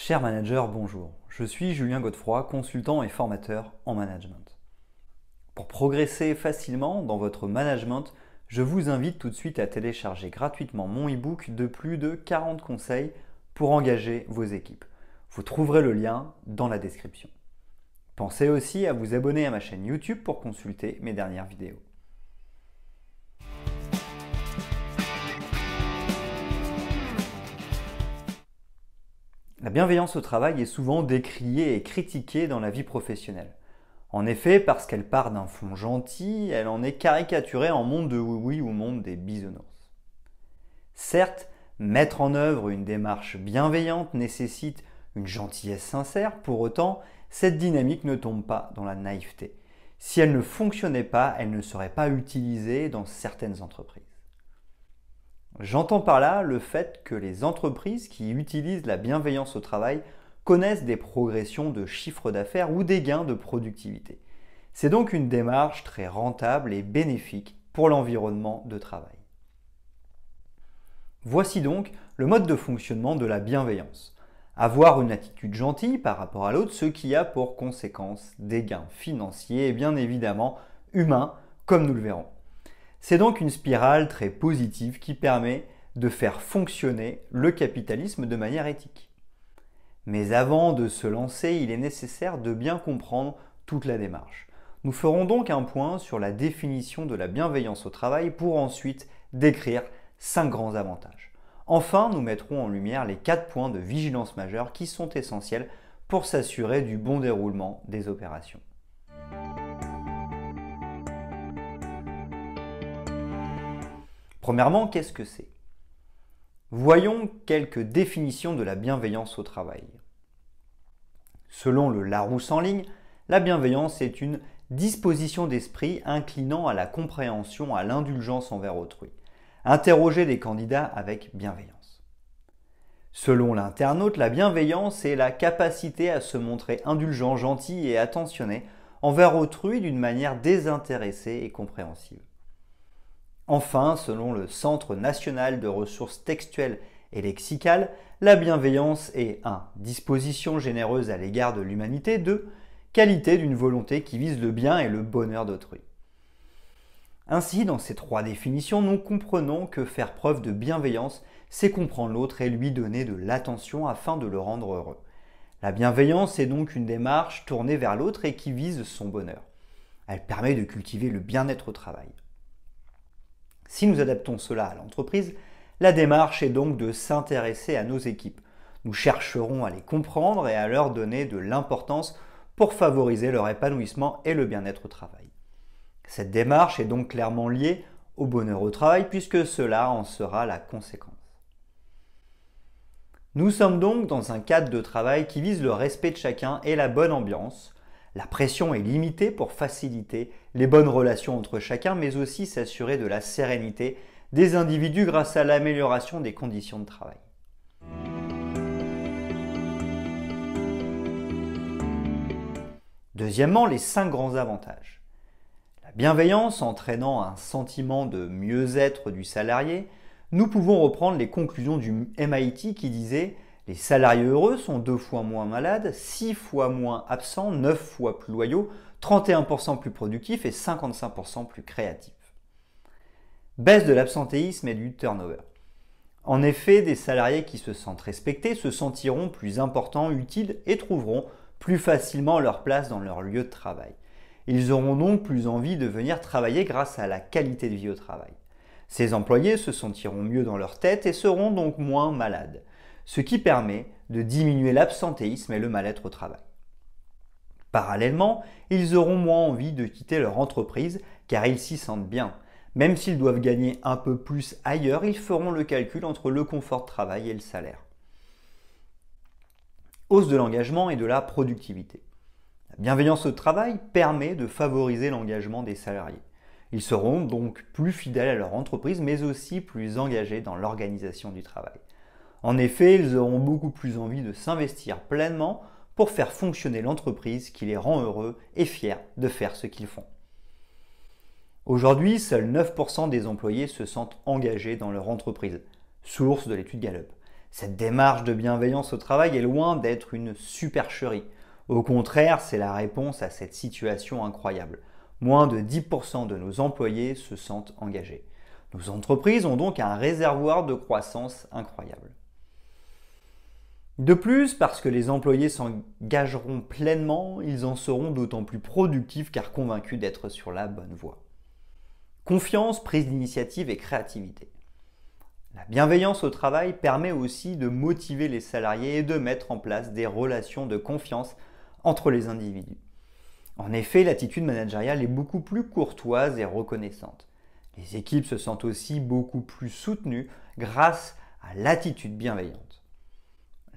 Cher manager, bonjour. Je suis Julien Godefroy, consultant et formateur en management. Pour progresser facilement dans votre management, je vous invite tout de suite à télécharger gratuitement mon e-book de plus de 40 conseils pour engager vos équipes. Vous trouverez le lien dans la description. Pensez aussi à vous abonner à ma chaîne YouTube pour consulter mes dernières vidéos. La bienveillance au travail est souvent décriée et critiquée dans la vie professionnelle. En effet, parce qu'elle part d'un fond gentil, elle en est caricaturée en monde de oui-oui ou monde des bisounours. Certes, mettre en œuvre une démarche bienveillante nécessite une gentillesse sincère, pour autant, cette dynamique ne tombe pas dans la naïveté. Si elle ne fonctionnait pas, elle ne serait pas utilisée dans certaines entreprises. J'entends par là le fait que les entreprises qui utilisent la bienveillance au travail connaissent des progressions de chiffre d'affaires ou des gains de productivité. C'est donc une démarche très rentable et bénéfique pour l'environnement de travail. Voici donc le mode de fonctionnement de la bienveillance. Avoir une attitude gentille par rapport à l'autre, ce qui a pour conséquence des gains financiers et bien évidemment humains, comme nous le verrons. C'est donc une spirale très positive qui permet de faire fonctionner le capitalisme de manière éthique. Mais avant de se lancer, il est nécessaire de bien comprendre toute la démarche. Nous ferons donc un point sur la définition de la bienveillance au travail pour ensuite décrire 5 grands avantages. Enfin, nous mettrons en lumière les 4 points de vigilance majeure qui sont essentiels pour s'assurer du bon déroulement des opérations. Premièrement, qu'est-ce que c'est? Voyons quelques définitions de la bienveillance au travail. Selon le Larousse en ligne, la bienveillance est une disposition d'esprit inclinant à la compréhension, à l'indulgence envers autrui. Interroger des candidats avec bienveillance. Selon l'internaute, la bienveillance est la capacité à se montrer indulgent, gentil et attentionné envers autrui d'une manière désintéressée et compréhensive. Enfin, selon le Centre national de ressources textuelles et lexicales, la bienveillance est 1. Disposition généreuse à l'égard de l'humanité, 2. Qualité d'une volonté qui vise le bien et le bonheur d'autrui. Ainsi, dans ces 3 définitions, nous comprenons que faire preuve de bienveillance, c'est comprendre l'autre et lui donner de l'attention afin de le rendre heureux. La bienveillance est donc une démarche tournée vers l'autre et qui vise son bonheur. Elle permet de cultiver le bien-être au travail. Si nous adaptons cela à l'entreprise, la démarche est donc de s'intéresser à nos équipes. Nous chercherons à les comprendre et à leur donner de l'importance pour favoriser leur épanouissement et le bien-être au travail. Cette démarche est donc clairement liée au bonheur au travail puisque cela en sera la conséquence. Nous sommes donc dans un cadre de travail qui vise le respect de chacun et la bonne ambiance. La pression est limitée pour faciliter les bonnes relations entre chacun, mais aussi s'assurer de la sérénité des individus grâce à l'amélioration des conditions de travail. Deuxièmement, les 5 grands avantages. La bienveillance entraînant un sentiment de mieux-être du salarié, nous pouvons reprendre les conclusions du MIT qui disait « Les salariés heureux sont 2 fois moins malades, 6 fois moins absents, 9 fois plus loyaux, 31% plus productifs et 55% plus créatifs. » Baisse de l'absentéisme et du turnover. En effet, des salariés qui se sentent respectés se sentiront plus importants, utiles et trouveront plus facilement leur place dans leur lieu de travail. Ils auront donc plus envie de venir travailler grâce à la qualité de vie au travail. Ces employés se sentiront mieux dans leur tête et seront donc moins malades, ce qui permet de diminuer l'absentéisme et le mal-être au travail. Parallèlement, ils auront moins envie de quitter leur entreprise car ils s'y sentent bien. Même s'ils doivent gagner un peu plus ailleurs, ils feront le calcul entre le confort de travail et le salaire. Hausse de l'engagement et de la productivité. La bienveillance au travail permet de favoriser l'engagement des salariés. Ils seront donc plus fidèles à leur entreprise, mais aussi plus engagés dans l'organisation du travail. En effet, ils auront beaucoup plus envie de s'investir pleinement pour faire fonctionner l'entreprise qui les rend heureux et fiers de faire ce qu'ils font. Aujourd'hui, seuls 9% des employés se sentent engagés dans leur entreprise, source de l'étude Gallup. Cette démarche de bienveillance au travail est loin d'être une supercherie. Au contraire, c'est la réponse à cette situation incroyable. Moins de 10% de nos employés se sentent engagés. Nos entreprises ont donc un réservoir de croissance incroyable. De plus, parce que les employés s'engageront pleinement, ils en seront d'autant plus productifs car convaincus d'être sur la bonne voie. Confiance, prise d'initiative et créativité. La bienveillance au travail permet aussi de motiver les salariés et de mettre en place des relations de confiance entre les individus. En effet, l'attitude managériale est beaucoup plus courtoise et reconnaissante. Les équipes se sentent aussi beaucoup plus soutenues grâce à l'attitude bienveillante.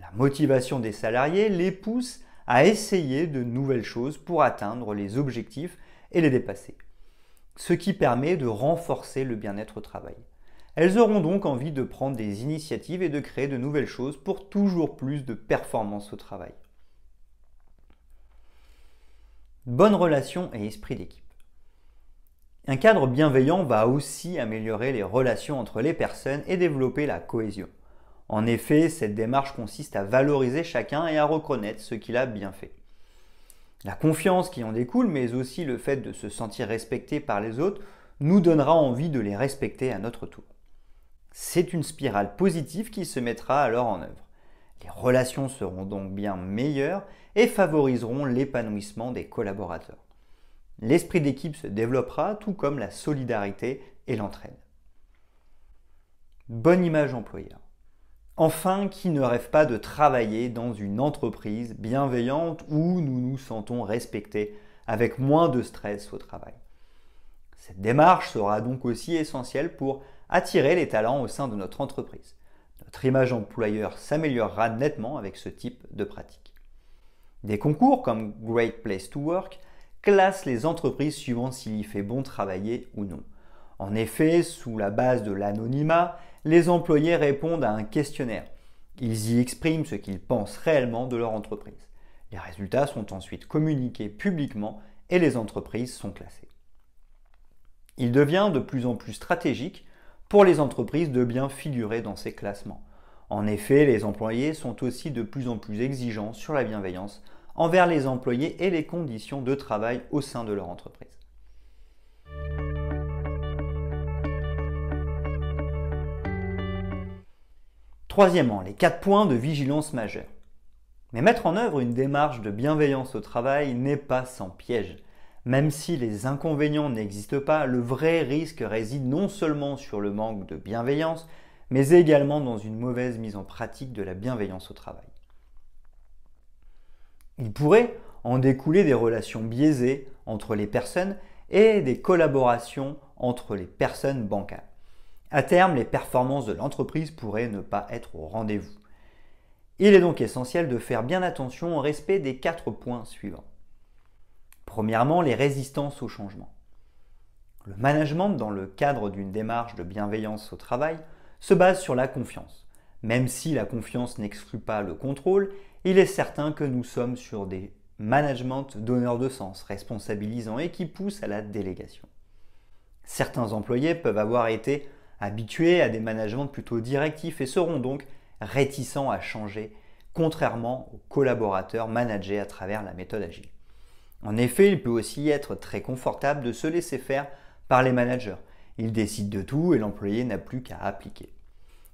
La motivation des salariés les pousse à essayer de nouvelles choses pour atteindre les objectifs et les dépasser, ce qui permet de renforcer le bien-être au travail. Elles auront donc envie de prendre des initiatives et de créer de nouvelles choses pour toujours plus de performance au travail. Bonne relation et esprit d'équipe. Un cadre bienveillant va aussi améliorer les relations entre les personnes et développer la cohésion. En effet, cette démarche consiste à valoriser chacun et à reconnaître ce qu'il a bien fait. La confiance qui en découle, mais aussi le fait de se sentir respecté par les autres, nous donnera envie de les respecter à notre tour. C'est une spirale positive qui se mettra alors en œuvre. Les relations seront donc bien meilleures et favoriseront l'épanouissement des collaborateurs. L'esprit d'équipe se développera, tout comme la solidarité et l'entraide. Bonne image employeur. Enfin, qui ne rêve pas de travailler dans une entreprise bienveillante où nous nous sentons respectés avec moins de stress au travail. Cette démarche sera donc aussi essentielle pour attirer les talents au sein de notre entreprise. Notre image employeur s'améliorera nettement avec ce type de pratique. Des concours comme Great Place to Work classent les entreprises suivant s'il y fait bon travailler ou non. En effet, sous la base de l'anonymat, les employés répondent à un questionnaire. Ils y expriment ce qu'ils pensent réellement de leur entreprise. Les résultats sont ensuite communiqués publiquement et les entreprises sont classées. Il devient de plus en plus stratégique pour les entreprises de bien figurer dans ces classements. En effet, les employés sont aussi de plus en plus exigeants sur la bienveillance envers les employés et les conditions de travail au sein de leur entreprise. Troisièmement, les 4 points de vigilance majeure. Mais mettre en œuvre une démarche de bienveillance au travail n'est pas sans piège. Même si les inconvénients n'existent pas, le vrai risque réside non seulement sur le manque de bienveillance, mais également dans une mauvaise mise en pratique de la bienveillance au travail. Il pourrait en découler des relations biaisées entre les personnes et des collaborations entre les personnes bancales. À terme, les performances de l'entreprise pourraient ne pas être au rendez-vous. Il est donc essentiel de faire bien attention au respect des 4 points suivants. Premièrement, les résistances au changement. Le management, dans le cadre d'une démarche de bienveillance au travail, se base sur la confiance. Même si la confiance n'exclut pas le contrôle, il est certain que nous sommes sur des managements donneurs de sens, responsabilisants et qui poussent à la délégation. Certains employés peuvent avoir été habitués à des managements plutôt directifs et seront donc réticents à changer, contrairement aux collaborateurs managés à travers la méthode agile. En effet, il peut aussi être très confortable de se laisser faire par les managers. Ils décident de tout et l'employé n'a plus qu'à appliquer.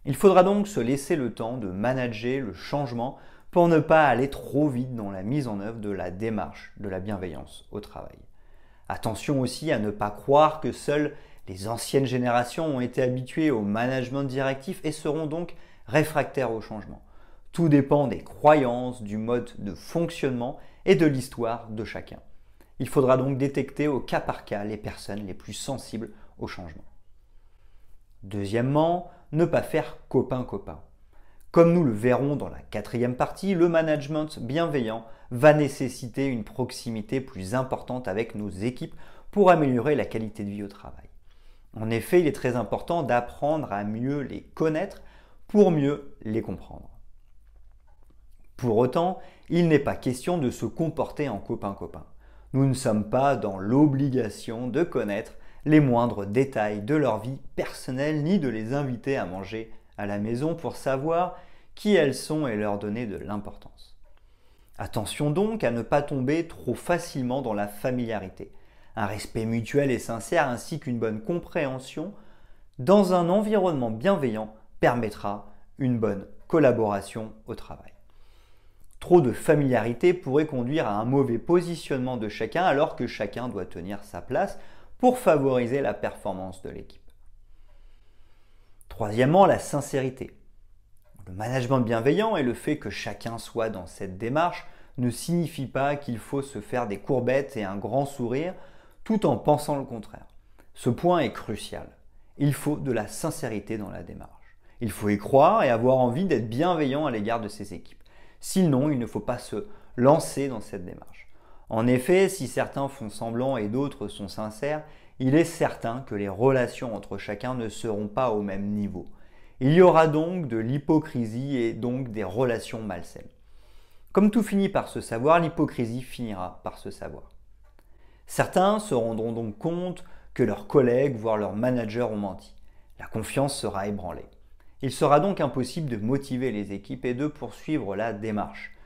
Il faudra donc se laisser le temps de manager le changement pour ne pas aller trop vite dans la mise en œuvre de la démarche de la bienveillance au travail. Attention aussi à ne pas croire que seules les anciennes générations ont été habituées au management directif et seront donc réfractaires au changement. Tout dépend des croyances, du mode de fonctionnement et de l'histoire de chacun. Il faudra donc détecter au cas par cas les personnes les plus sensibles au changement. Deuxièmement, ne pas faire copain-copain. Comme nous le verrons dans la 4e partie, le management bienveillant va nécessiter une proximité plus importante avec nos équipes pour améliorer la qualité de vie au travail. En effet, il est très important d'apprendre à mieux les connaître pour mieux les comprendre. Pour autant, il n'est pas question de se comporter en copain-copain. Nous ne sommes pas dans l'obligation de connaître les moindres détails de leur vie personnelle ni de les inviter à manger à la maison pour savoir qui elles sont et leur donner de l'importance. Attention donc à ne pas tomber trop facilement dans la familiarité. Un respect mutuel et sincère ainsi qu'une bonne compréhension dans un environnement bienveillant permettra une bonne collaboration au travail. Trop de familiarité pourrait conduire à un mauvais positionnement de chacun alors que chacun doit tenir sa place pour favoriser la performance de l'équipe. Troisièmement, la sincérité. Le management bienveillant et le fait que chacun soit dans cette démarche ne signifie pas qu'il faut se faire des courbettes et un grand sourire tout en pensant le contraire. Ce point est crucial. Il faut de la sincérité dans la démarche. Il faut y croire et avoir envie d'être bienveillant à l'égard de ses équipes. Sinon, il ne faut pas se lancer dans cette démarche. En effet, si certains font semblant et d'autres sont sincères, il est certain que les relations entre chacun ne seront pas au même niveau. Il y aura donc de l'hypocrisie et donc des relations malsaines. Comme tout finit par se savoir, l'hypocrisie finira par se savoir. Certains se rendront donc compte que leurs collègues, voire leurs managers ont menti. La confiance sera ébranlée. Il sera donc impossible de motiver les équipes et de poursuivre la démarche.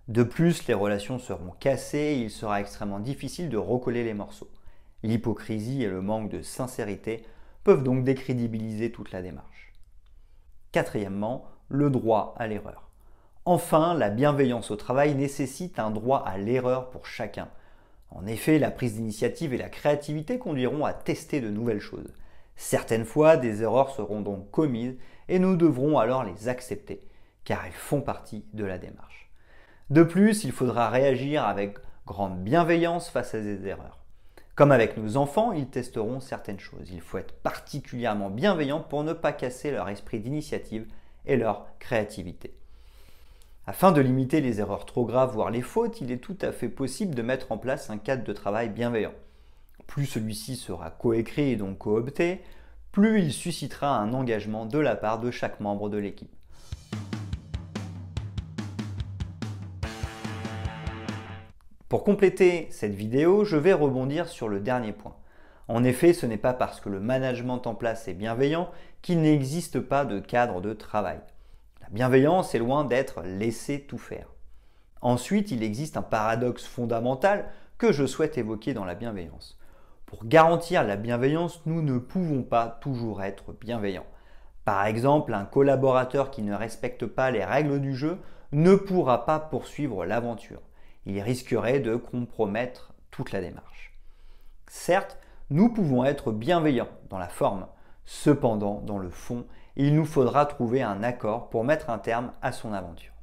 De plus, les relations seront cassées et il sera extrêmement difficile de recoller les morceaux. L'hypocrisie et le manque de sincérité peuvent donc décrédibiliser toute la démarche. Quatrièmement, le droit à l'erreur. Enfin, la bienveillance au travail nécessite un droit à l'erreur pour chacun. En effet, la prise d'initiative et la créativité conduiront à tester de nouvelles choses. Certaines fois, des erreurs seront donc commises et nous devrons alors les accepter, car elles font partie de la démarche. De plus, il faudra réagir avec grande bienveillance face à ces erreurs. Comme avec nos enfants, ils testeront certaines choses. Il faut être particulièrement bienveillant pour ne pas casser leur esprit d'initiative et leur créativité. Afin de limiter les erreurs trop graves, voire les fautes, il est tout à fait possible de mettre en place un cadre de travail bienveillant. Plus celui-ci sera coécrit et donc coopté, plus il suscitera un engagement de la part de chaque membre de l'équipe. Pour compléter cette vidéo, je vais rebondir sur le dernier point. En effet, ce n'est pas parce que le management en place est bienveillant qu'il n'existe pas de cadre de travail. La bienveillance est loin d'être laisser tout faire. Ensuite, il existe un paradoxe fondamental que je souhaite évoquer dans la bienveillance. Pour garantir la bienveillance, nous ne pouvons pas toujours être bienveillants. Par exemple, un collaborateur qui ne respecte pas les règles du jeu ne pourra pas poursuivre l'aventure. Il risquerait de compromettre toute la démarche. Certes, nous pouvons être bienveillants dans la forme. Cependant, dans le fond, il nous faudra trouver un accord pour mettre un terme à son aventure.